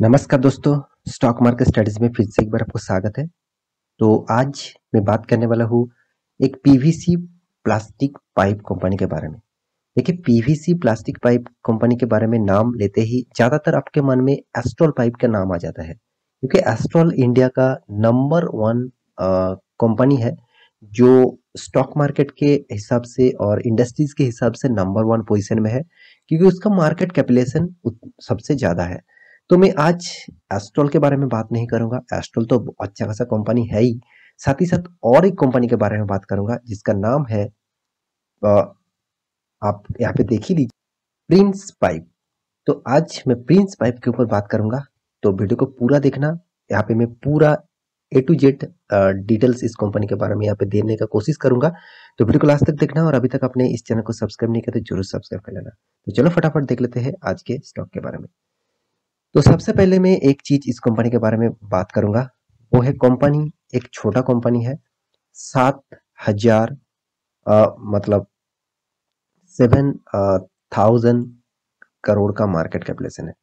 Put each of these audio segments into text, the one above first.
नमस्कार दोस्तों, stock market studies में फिर से एक बार आपको स्वागत है। तो आज मैं बात करने वाला हूँ एक पीवीसी प्लास्टिक पाइप कंपनी के बारे में। देखिए, पीवीसी प्लास्टिक पाइप कंपनी के बारे में नाम लेते ही ज़्यादातर आपके मन में एस्ट्रॉल पाइप का नाम आ जाता है, क्योंकि एस्ट्रॉल इंडिया का नंबर वन कंपनी है जो स्टॉक मार्केट के हिसाब से और इंडस्ट्रीज के हिसाब से नंबर वन पोजीशन में है, क्योंकि उसका मार्केट कैपिटलाइजेशन सबसे ज़्यादा है। तो मैं आज एस्ट्रॉल के बारे में बात नहीं करूंगा, एस्ट्रॉल तो अच्छा खासा कंपनी है ही, साथ ही साथ और एक कंपनी के बारे में बात करूंगा जिसका नाम है, अ, आप यहाँ पे देख ही लीजिए, प्रिंस पाइप। तो आज मैं प्रिंस पाइप के ऊपर बात करूंगा, तो वीडियो को पूरा देखना। यहाँ पे मैं पूरा ए टू जेड डिटेल्स इस कंपनी के बारे में यहाँ पे देने का कोशिश करूंगा। तो वीडियो को लास्ट तक देखना, और अभी तक आपने इस चैनल को सब्सक्राइब नहीं किया तो जरूर सब्सक्राइब कर लेना। तो चलो फटाफट देख लेते हैं आज के स्टॉक के बारे में। तो सबसे पहले मैं एक चीज इस कंपनी के बारे में बात करूंगा, वो है कंपनी एक छोटा कंपनी है। 7,000 मतलब 7,000 करोड़ का मार्केट कैपिटलाइजेशन है।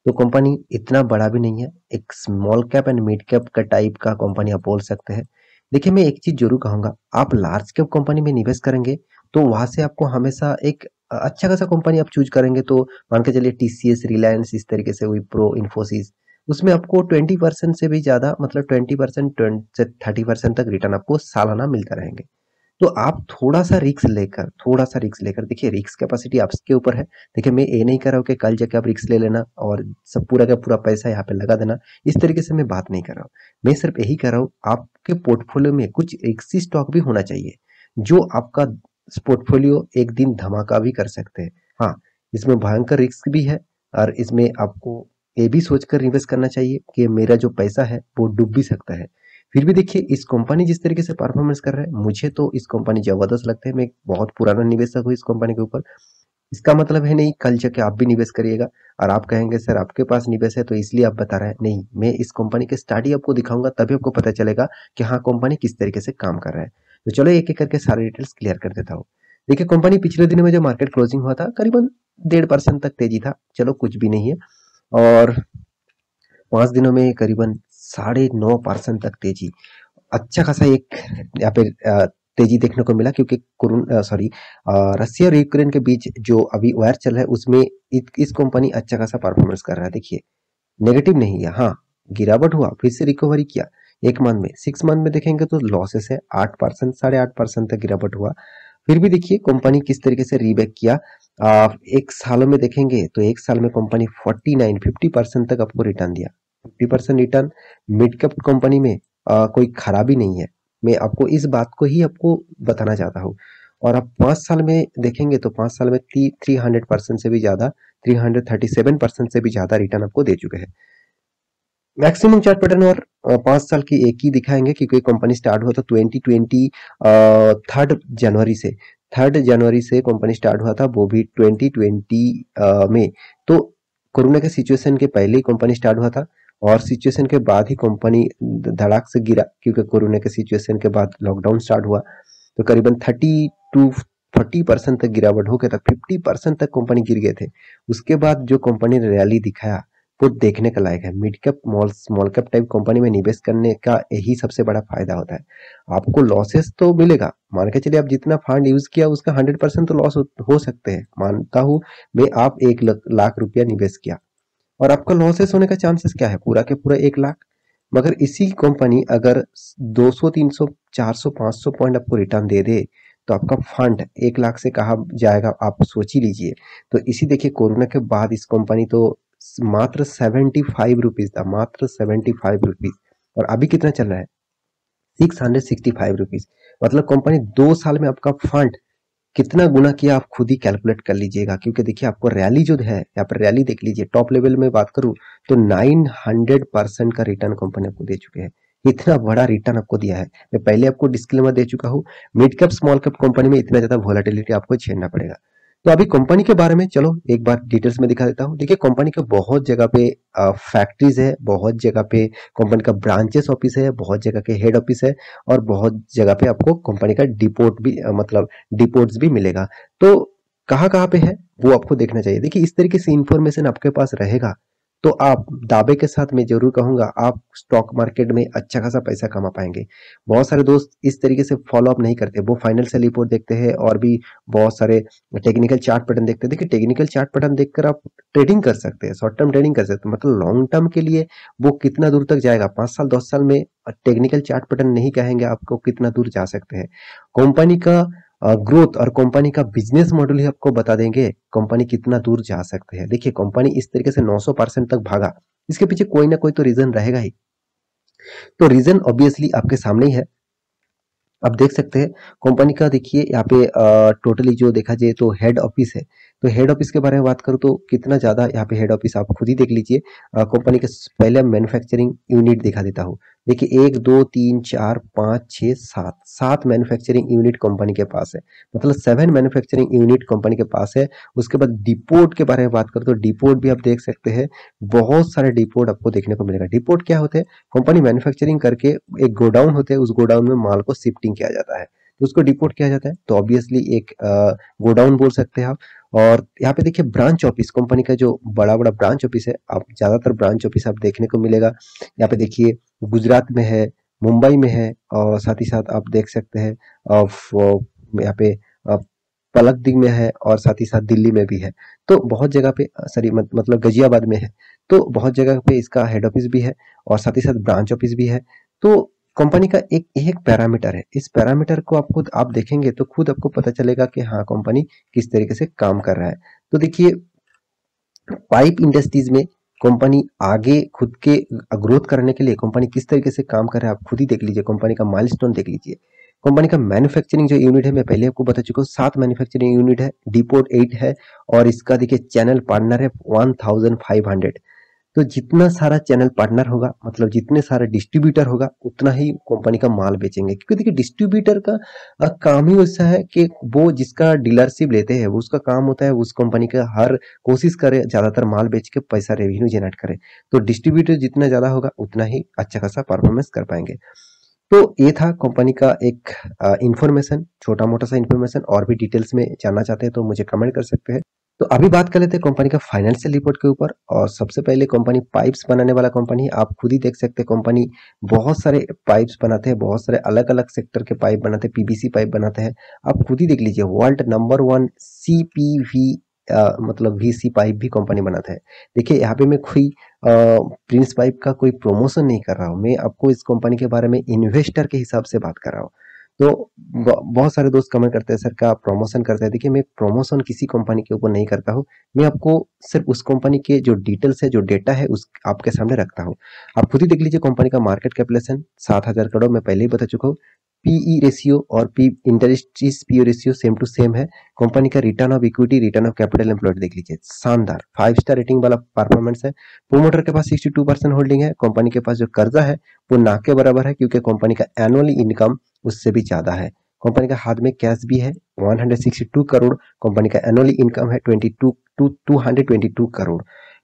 तो कंपनी इतना बड़ा भी नहीं है, एक small cap and mid cap का टाइप का कंपनी आप बोल सकते हैं। देखिए, मैं एक चीज जरूर कहूंगा, आप लार्ज कैप कंपनी में निवेश करेंगे तो वहां से आपको हमेशा एक अच्छा खासा कंपनी आप चूज करेंगे। तो मान के चलिए टीसीएस, रिलायंस, इस तरीके से विप्रो, इन्फोसिस, उसमें आपको 20% से भी ज्यादा, मतलब 20% से 30% तक रिटर्न आपको सालाना मिलता रहेंगे। तो आप थोड़ा सा रिक्स लेकर देखिए, रिक्स कैपेसिटी आपके ऊपर है। देखिए, मैं ये नहीं कर रहा हूँ कि कल जाके आप रिक्स ले लेना और सब पूरा का पूरा पैसा यहाँ पे लगा देना, इस तरीके से मैं बात नहीं कर रहा हूँ। मैं सिर्फ यही कर रहा हूँ, आपके पोर्टफोलियो में कुछ रिक्सी स्टॉक भी होना चाहिए जो आपका पोर्टफोलियो एक दिन धमाका भी कर सकते हैं। हाँ, इसमें भयंकर रिस्क भी है, और इसमें आपको ये भी सोचकर इन्वेस्ट करना चाहिए कि मेरा जो पैसा है वो डूब भी सकता है। फिर भी देखिए, इस कंपनी जिस तरीके से परफॉर्मेंस कर रहा है, मुझे तो इस कंपनी जबरदस्त लगता है। मैं एक बहुत पुराना निवेशक हूँ इस कंपनी के ऊपर। इसका मतलब है नहीं कल जाके आप भी निवेश करिएगा और आप कहेंगे सर आपके पास निवेश है तो इसलिए आप बता रहे हैं। नहीं, मैं इस कंपनी के स्टडी आपको दिखाऊंगा, तभी आपको पता चलेगा कि हाँ, कंपनी किस तरीके से काम कर रहा है। तो चलो एक एक करके सारे डिटेल्स क्लियर कर देता हूँ। देखिए, कंपनी पिछले दिनों में जो मार्केट क्लोजिंग हुआ था, करीबन 1.5% तक तेजी था, चलो कुछ भी नहीं है। और 5 दिनों में करीबन 9.5% तक तेजी, अच्छा खासा एक यहाँ पे तेजी देखने को मिला, क्योंकि रसिया और यूक्रेन के बीच जो अभी वार चल रहा है उसमें इस कंपनी अच्छा खासा परफॉर्मेंस कर रहा है। देखिए, नेगेटिव नहीं है, हाँ, गिरावट हुआ, फिर से रिकवरी किया। एक मंथ में, 6 मंथ में देखेंगे तो लॉसेस है 8%, 8.5% तक गिरावट हुआ। फिर भी देखिए कंपनी किस तरीके से रीबैक किया। एक सालों में देखेंगे तो एक साल में कंपनी 50% तक आपको रिटर्न दिया। 50% रिटर्न मिड कैप कंपनी में कोई खराबी नहीं है। मैं आपको इस बात को ही आपको बताना चाहता हूँ। और आप 5 साल में देखेंगे तो 5 साल में 300% से भी ज्यादा, 337% से भी ज्यादा रिटर्न आपको दे चुके हैं। मैक्सिमम चार्ट पैटर्न और 5 साल की एक ही दिखाएंगे, क्योंकि कंपनी स्टार्ट हुआ था 2020 3rd जनवरी से कंपनी स्टार्ट हुआ था, वो भी 2020 में। तो कोरोना के सिचुएशन के पहले ही कंपनी स्टार्ट हुआ था, और सिचुएशन के बाद ही कंपनी धड़ाक से गिरा, क्योंकि कोरोना के सिचुएशन के बाद लॉकडाउन स्टार्ट हुआ। तो करीबन 30 to 40% तक गिरावट हो गया था, 50% तक कंपनी गिर गए थे। उसके बाद जो कंपनी ने रैली दिखाया वो देखने का लायक है। Mid cap, small cap type company में निवेश करने का यही सबसे बड़ा फायदा होता है। आपको लॉसेस तो मिलेगा, मान के चलिए आप जितना फंड यूज किया उसका 100% तो लॉस हो सकते हैं, मानता हूँ मैं। आप 1 लाख रुपया निवेश किया और आपका लॉसेस होने का चांसेस क्या है, पूरा के पूरा 1 लाख। मगर इसी कंपनी अगर 200, 300, 400, 500 पॉइंट आपको रिटर्न दे दे, तो आपका फंड 1 लाख से कहाँ जाएगा, आप सोच ही लीजिए। तो इसी देखिए, कोरोना के बाद इस कंपनी तो मात्र 75 रुपीज था, मात्र 75 रुपीज, और अभी कितना चल रहा है, 665 रुपीज। मतलब कंपनी 2 साल में आपका फंड कितना गुना किया आप खुद ही कैलकुलेट कर लीजिएगा। क्योंकि देखिए, आपको रैली जो है, यहाँ पर रैली देख लीजिए, टॉप लेवल में बात करूं तो 900% का रिटर्न कंपनी आपको दे चुके हैं। इतना बड़ा रिटर्न आपको दिया है। मैं पहले आपको डिस्क्लेमर दे चुका हूँ, mid cap small cap company में इतना ज्यादा वोलेटिलिटी आपको झेलना पड़ेगा। तो अभी कंपनी के बारे में चलो एक बार डिटेल्स में दिखा देता हूँ। देखिए, कंपनी के बहुत जगह पे फैक्ट्रीज है, बहुत जगह पे कंपनी का ब्रांचेस ऑफिस है, बहुत जगह के हेड ऑफिस है, और बहुत जगह पे आपको कंपनी का डिपोट भी मतलब डिपोट्स भी मिलेगा। तो कहाँ कहाँ पे है वो आपको देखना चाहिए। देखिए, इस तरीके से इंफॉर्मेशन आपके पास रहेगा तो आप दावे के साथ मैं जरूर कहूंगा आप स्टॉक मार्केट में अच्छा खासा पैसा कमा पाएंगे। बहुत सारे दोस्त इस तरीके से फॉलो अप नहीं करते, वो फाइनेंशियल रिपोर्ट देखते हैं और भी बहुत सारे टेक्निकल चार्ट पैटर्न देखते हैं। देखिए टेक्निकल चार्ट पैटर्न देखकर आप ट्रेडिंग कर सकते हैं, शॉर्ट टर्म ट्रेडिंग कर सकते हैं, मतलब लॉन्ग टर्म के लिए वो कितना दूर तक जाएगा 5 साल 10 साल में टेक्निकल चार्ट पैटर्न नहीं कहेंगे आपको कितना दूर जा सकते हैं। कंपनी का ग्रोथ और कंपनी का बिजनेस मॉडल ही आपको बता देंगे कंपनी कितना दूर जा सकते हैं। देखिए कंपनी इस तरीके से 900% तक भागा, इसके पीछे कोई ना कोई तो रीजन रहेगा ही। तो रीजन ऑब्वियसली आपके सामने ही है, आप देख सकते हैं। कंपनी का देखिए यहाँ पे टोटली जो देखा जाए तो हेड ऑफिस है, तो हेड ऑफिस के बारे में बात करूँ तो कितना ज़्यादा यहाँ पे हेड ऑफिस आप खुद ही देख लीजिए। कंपनी के पहले मैन्युफैक्चरिंग यूनिट दिखा देता हूँ। देखिए 1 2 3 4 5 6 7 7 मैन्युफैक्चरिंग यूनिट कंपनी के पास है, मतलब 7 मैन्युफैक्चरिंग यूनिट कंपनी के पास है। उसके बाद डिपोट के बारे में बात करूँ तो डिपोट भी आप देख सकते हैं, बहुत सारे डिपोट आपको देखने को मिलेगा। डिपोट क्या होते हैं? कंपनी मैन्युफैक्चरिंग करके एक गोडाउन होते हैं, उस गोडाउन में माल को शिफ्टिंग किया जाता है, तो उसको डिपोट किया जाता है। तो ऑब्वियसली एक गोडाउन बोल सकते हैं आप। और यहाँ पे देखिए ब्रांच ऑफिस, कंपनी का जो बड़ा बड़ा ब्रांच ऑफिस है, आप ज्यादातर ब्रांच ऑफिस आप देखने को मिलेगा। यहाँ पे देखिए गुजरात में है, मुंबई में है, और साथ ही साथ आप देख सकते हैं यहाँ पे पलकदी में है, और साथ ही साथ दिल्ली में भी है। तो बहुत जगह पे सॉरी मतलब गाजियाबाद में है, तो बहुत जगह पे इसका हेड ऑफिस भी है और साथ ही साथ ब्रांच ऑफिस भी है। तो कंपनी का एक एक पैरामीटर है, इस पैरामीटर को आप खुद आप देखेंगे तो खुद आपको पता चलेगा कि हाँ कंपनी किस तरीके से काम कर रहा है। तो देखिए पाइप इंडस्ट्रीज में कंपनी आगे खुद के ग्रोथ करने के लिए कंपनी किस तरीके से काम कर रहा है आप खुद ही देख लीजिए, कंपनी का माइलस्टोन देख लीजिए। कंपनी का मैन्युफैक्चरिंग जो यूनिट है मैं पहले आपको बता चुका हूँ, 7 मैन्युफैक्चरिंग यूनिट है, डिपोट 8 है, और इसका देखिए चैनल पार्टनर है 1500। तो जितना सारा चैनल पार्टनर होगा, मतलब जितने सारे डिस्ट्रीब्यूटर होगा, उतना ही कंपनी का माल बेचेंगे। क्योंकि देखिए डिस्ट्रीब्यूटर का काम ही वैसा है कि वो जिसका डीलरशिप लेते हैं वो उसका काम होता है उस कंपनी का हर कोशिश करे ज्यादातर माल बेच के पैसा रेवेन्यू जनरेट करे। तो डिस्ट्रीब्यूटर जितना ज्यादा होगा उतना ही अच्छा खासा परफॉर्मेंस कर पाएंगे। तो ये था कंपनी का एक इंफॉर्मेशन, छोटा मोटा सा इंफॉर्मेशन। और भी डिटेल्स में जानना चाहते हैं तो मुझे कमेंट कर सकते हैं। तो अभी बात कर लेते हैं कंपनी का फाइनेंशियल रिपोर्ट के ऊपर। और सबसे पहले कंपनी पाइप्स बनाने वाला कंपनी है, आप खुद ही देख सकते हैं कंपनी बहुत सारे पाइप्स बनाते हैं, बहुत सारे अलग अलग सेक्टर के पाइप बनाते हैं, पीवीसी पाइप बनाते हैं। आप खुद ही देख लीजिए वर्ल्ड नंबर 1 सीपीवी मतलब वीसी पाइप भी कंपनी बनाता है। देखिए यहाँ पे मैं कोई प्रिंस पाइप का कोई प्रमोशन नहीं कर रहा हूँ, मैं आपको इस कंपनी के बारे में इन्वेस्टर के हिसाब से बात कर रहा हूँ। तो बहुत सारे दोस्त कमेंट करते हैं सर का प्रमोशन करते हैं। देखिए मैं प्रमोशन किसी कंपनी के ऊपर नहीं करता हूँ, मैं आपको सिर्फ उस कंपनी के जो डिटेल्स है, जो डेटा है, उस आपके सामने रखता हूँ। आप खुद ही देख लीजिए कंपनी का मार्केट कैपिटलाइजेशन 7,000 करोड़ मैं पहले ही बता चुका हूँ। पीई रेशियो और P industries P ratio same to same है। कंपनी का return of equity, return of capital employed देख लीजिए, शानदार 5 स्टार रेटिंग वाला परफॉर्मेंस है। प्रोमोटर के पास 62% होल्डिंग है। कंपनी के पास जो कर्जा है वो ना के बराबर है, क्योंकि कंपनी का एनुअली इनकम उससे भी ज्यादा है। कंपनी का हाथ में कैश भी है 162 करोड़। कंपनी का एनुअली इनकम है 222 करोड़।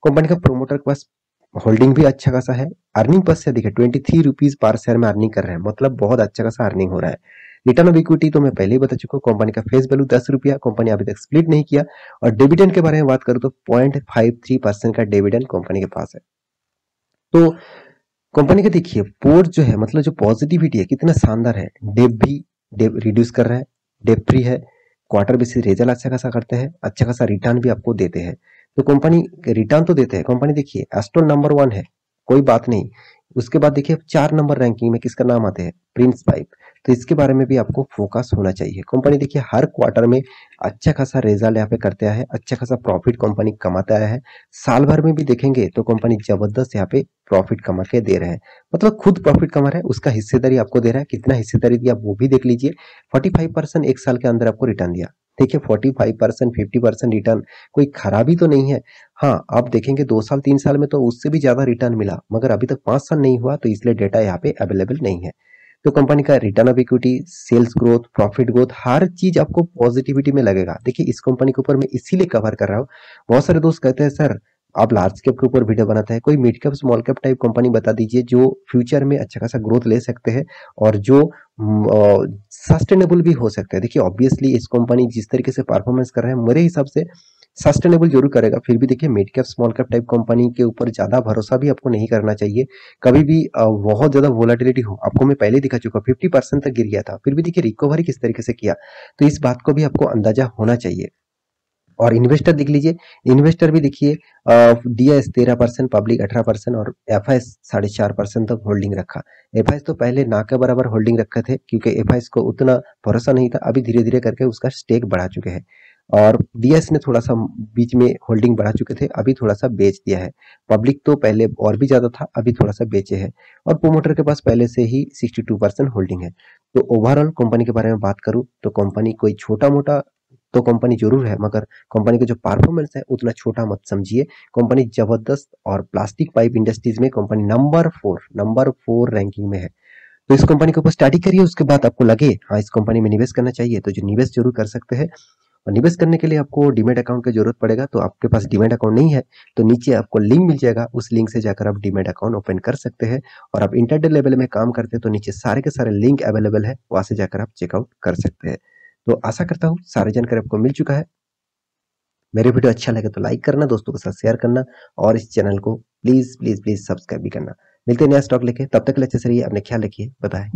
कंपनी का प्रोमोटर के पास होल्डिंग भी अच्छा खासा है। अर्निंग पर से देखिए 23 रुपीज पर शेयर में अर्निंग कर रहे हैं, मतलब बहुत अच्छा खासा अर्निंग हो रहा है। रिटर्न ऑफ इक्विटी तो मैं पहले ही बता चुका हूँ, कंपनी का फेस वैल्यू 10 रुपया, कंपनी अभी तक स्प्लिट नहीं किया। और डिविडेंड के बारे में बात करूँ तो 0.53% का डिविडेंड कंपनी के पास है। तो कंपनी का देखिए पोर्ट जो है, मतलब जो पॉजिटिविटी है कितना शानदार है। डेप भी डेप रिड्यूस कर रहा है, डेप फ्री है, क्वार्टर बेसिस रिजल्ट अच्छा खासा करते हैं, अच्छा खासा रिटर्न भी आपको देते हैं। तो कंपनी रिटर्न तो देते हैं। कंपनी देखिए एस्ट्रोल नंबर 1 है, कोई बात नहीं। उसके बाद देखिए 4 नंबर रैंकिंग में किसका नाम आते हैं? Prince pipe. तो इसके बारे में भी आपको फोकस होना चाहिए। कंपनी देखिए हर क्वार्टर में अच्छा खासा रिजल्ट यहाँ पे करते आया है, अच्छा खासा प्रॉफिट कंपनी कमाते आया है। साल भर में भी देखेंगे तो कंपनी जबरदस्त यहाँ पे प्रॉफिट कमा के दे रहे हैं, मतलब खुद प्रॉफिट कमा रहा है, उसका हिस्सेदारी आपको दे रहा है। कितना हिस्सेदारी दिया वो भी देख लीजिए, 45% एक साल के अंदर आपको रिटर्न दिया। देखिए 45% 50% रिटर्न कोई खराबी तो नहीं है। हाँ आप देखेंगे 2 साल 3 साल में तो उससे भी ज्यादा रिटर्न मिला, मगर अभी तक 5 साल नहीं हुआ, तो इसलिए डेटा यहाँ पे अवेलेबल नहीं है। तो कंपनी का return of equity, sales growth, profit growth, हर चीज आपको पॉजिटिविटी में लगेगा। देखिए इस कंपनी के ऊपर मैं इसीलिए कवर कर रहा हूँ। बहुत सारे दोस्त कहते हैं सर आप लार्ज कैप के ऊपर वीडियो बनाते हैं, कोई mid cap small cap type company बता दीजिए जो फ्यूचर में अच्छा खासा ग्रोथ ले सकते हैं और जो सस्टेनेबल भी हो सकता है। देखिए ऑब्वियसली इस कंपनी जिस तरीके से परफॉर्मेंस कर रहे हैं मेरे हिसाब से सस्टेनेबल जरूर करेगा, फिर भी देखिए mid cap small cap type company के ऊपर ज्यादा भरोसा भी आपको नहीं करना चाहिए। कभी भी बहुत ज्यादा वोलेटिलिटी हो, आपको मैं पहले दिखा चुका 50% तक गिर गया था, फिर भी देखिए रिकवरी किस तरीके से किया, तो इस बात को भी आपको अंदाजा होना चाहिए। और इन्वेस्टर देख लीजिए, इन्वेस्टर भी देखिए डीएस 13%, पब्लिक 18% और एफआईएस 4.5% तक होल्डिंग रखा। एफआईएस तो पहले ना के बराबर होल्डिंग रखे थे क्योंकि एफआईएस को उतना भरोसा नहीं था, अभी धीरे धीरे करके उसका स्टेक बढ़ा चुके हैं। और डीएस ने थोड़ा सा बीच में होल्डिंग बढ़ा चुके थे, अभी थोड़ा सा बेच दिया है। पब्लिक तो पहले और भी ज्यादा था, अभी थोड़ा सा बेचे है। और प्रोमोटर के पास पहले से ही 62% होल्डिंग है। तो ओवरऑल कंपनी के बारे में बात करूं तो कंपनी कोई छोटा मोटा तो कंपनी जरूर है, मगर कंपनी का जो परफॉर्मेंस है उतना छोटा मत समझिए। कंपनी जबरदस्त, और प्लास्टिक पाइप इंडस्ट्रीज में कंपनी नंबर 4 रैंकिंग में है। तो इस कंपनी के ऊपर स्टडी करिए, उसके बाद आपको लगे हाँ इस कंपनी में निवेश करना चाहिए तो जो निवेश जरूर कर सकते हैं। और निवेश करने के लिए आपको डीमैट अकाउंट की जरूरत पड़ेगा, तो आपके पास डीमैट अकाउंट नहीं है तो नीचे आपको लिंक मिल जाएगा, उस लिंक से जाकर आप डीमैट अकाउंट ओपन कर सकते हैं। और आप इंटरडे लेवल में काम करते हैं तो नीचे सारे के सारे लिंक अवेलेबल है, वहां से जाकर आप चेकआउट कर सकते हैं। तो आशा करता हूँ सारी जानकारी आपको मिल चुका है। मेरे वीडियो अच्छा लगे तो लाइक करना, दोस्तों के साथ शेयर करना और इस चैनल को प्लीज प्लीज प्लीज सब्सक्राइब भी करना। मिलते हैं नया स्टॉक लेके, तब तक के लिए अच्छे से रहिए, अपने ख्याल रखिए, बाय बाय।